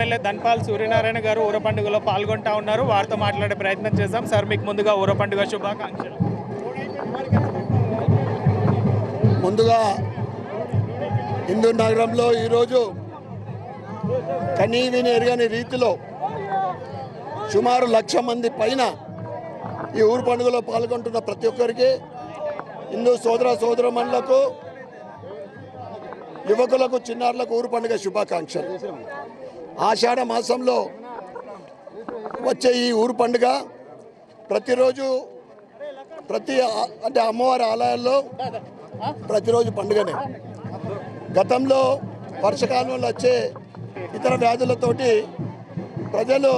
MLA Dhanpal Suryanarayana గారు ఊర పండుగలో పాల్గొంటా ఉన్నారు. వారితో మాట్లాడే ప్రయత్నం చేద్దాం. సార్, మీకు ముందుగా ఊర పండుగ శుభాకాంక్షలు. ముందుగా హిందూ నగరంలో ఈరోజు కనీవిని ఎరగని రీతిలో సుమారు 1,00,000 మంది పైన ఈ ఊరు పండుగలో పాల్గొంటున్న ప్రతి ఒక్కరికి, హిందూ సోదరమణులకు, యువకులకు, చిన్నారులకు ఊరు పండుగ శుభాకాంక్షలు. ఆషాఢ మాసంలో వచ్చే ఈ ఊరు పండుగ ప్రతిరోజు అంటే అమ్మవారి ఆలయాల్లో ప్రతిరోజు పండుగనే. గతంలో వర్షకాలంలో వచ్చే ఇతర వ్యాధులతోటి ప్రజలు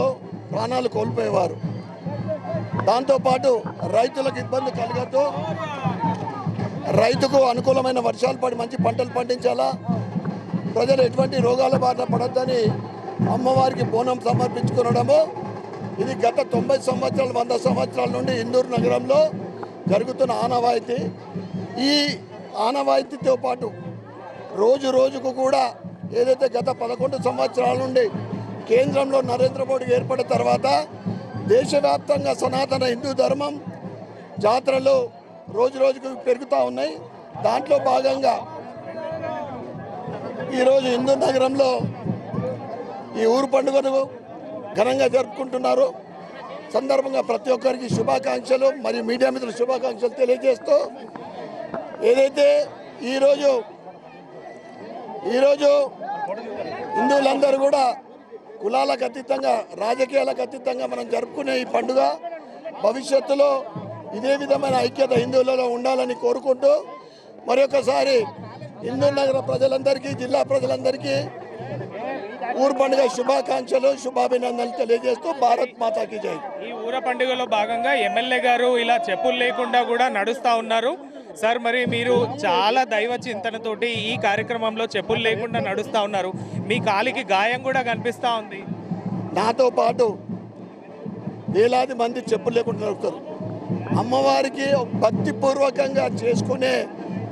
ప్రాణాలు కోల్పోయేవారు. దాంతోపాటు రైతులకు ఇబ్బంది కలగదు. రైతుకు అనుకూలమైన వర్షాలు పడి మంచి పంటలు పండించాలా, ప్రజలు ఎటువంటి రోగాల బారిన పడొద్దని అమ్మవారికి బోనం సమర్పించుకునడము ఇది గత 90 సంవత్సరాలు 100 సంవత్సరాల నుండి ఇందూరు నగరంలో జరుగుతున్న ఆనవాయితీ. ఈ ఆనవాయితీతో పాటు రోజు రోజుకు కూడా ఏదైతే గత 11 సంవత్సరాల నుండి కేంద్రంలో నరేంద్ర మోడీ ఏర్పడిన తర్వాత దేశవ్యాప్తంగా సనాతన హిందూ ధర్మం జాతరలు రోజు రోజుకు పెరుగుతూ ఉన్నాయి. దాంట్లో భాగంగా ఈరోజు హిందూ నగరంలో ఈ ఊరు పండుగను ఘనంగా జరుపుకుంటున్నారు. సందర్భంగా ప్రతి ఒక్కరికి శుభాకాంక్షలు మరియు మీడియా మిత్రులు శుభాకాంక్షలు తెలియజేస్తూ, ఏదైతే ఈరోజు హిందువులందరూ కూడా కులాలకు అతీతంగా, రాజకీయాలకు అతీతంగా మనం జరుపుకునే ఈ పండుగ భవిష్యత్తులో ఇదే విధమైన ఐక్యత హిందువులలో ఉండాలని కోరుకుంటూ, మరొకసారి హిందూ నగర ప్రజలందరికీ, జిల్లా ప్రజలందరికీ ఊరు పండుగ శుభాకాంక్షలు, శుభాభినందనలు తెలియజేస్తూ భారత్ మాతాకి జై. ఈ ఊర పండుగలో భాగంగా ఎమ్మెల్యే గారు ఇలా చెప్పులు లేకుండా కూడా నడుస్తూ ఉన్నారు. సార్, మరి మీరు చాలా దైవ చింతనతోటి ఈ కార్యక్రమంలో చెప్పులు లేకుండా నడుస్తూ ఉన్నారు. మీ కాలికి గాయం కూడా కనిపిస్తూ ఉంది. నాతో పాటు వేలాది మంది చెప్పులు లేకుండా నడుస్తారు. అమ్మవారికి భక్తిపూర్వకంగా చేసుకునే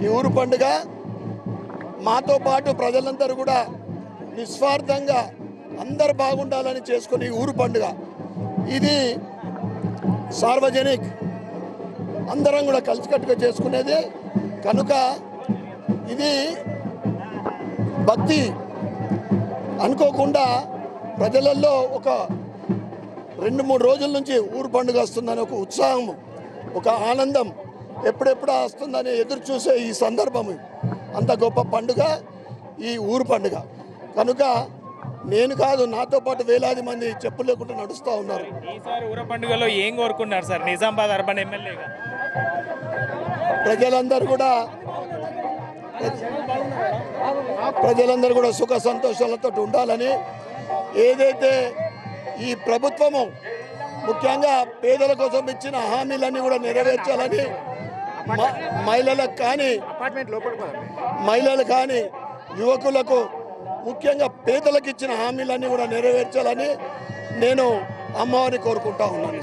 ఈ ఊరు పండుగ మాతో పాటు ప్రజలందరూ కూడా నిస్వార్థంగా అందరు బాగుండాలని చేసుకునే ఈ ఊరు పండుగ ఇది సార్వజనిక్, అందరం కూడా కలిసికట్టుగా చేసుకునేది కనుక ఇది భక్తి అనుకోకుండా ప్రజలలో ఒక 2-3 రోజుల నుంచి ఊరు పండుగ వస్తుందని ఒక ఉత్సాహం, ఒక ఆనందం, ఎప్పుడెప్పుడు వస్తుందని ఎదురు చూసే ఈ సందర్భం, అంత గొప్ప పండుగ ఈ ఊరు పండుగ కనుక నేను కాదు, నాతో పాటు వేలాది మంది చెప్పులు లేకుండా నడుస్తూ ఉన్నారు. ఈసారి ఊర పండుగలో ఏం కోరుకున్నారు సార్ నిజామాబాద్ అర్బన్ ఎమ్మెల్యేగా? ప్రజలందరూ కూడా సుఖ సంతోషాలతో ఉండాలని, ఏదైతే ఈ ప్రభుత్వము ముఖ్యంగా పేదల కోసం ఇచ్చిన హామీలన్నీ కూడా నెరవేర్చాలని, మహిళలకు కానీ యువకులకు ముఖ్యంగా పేదలకు ఇచ్చిన హామీలన్నీ కూడా నెరవేర్చాలని నేను అమ్మవారిని కోరుకుంటా ఉన్నాను.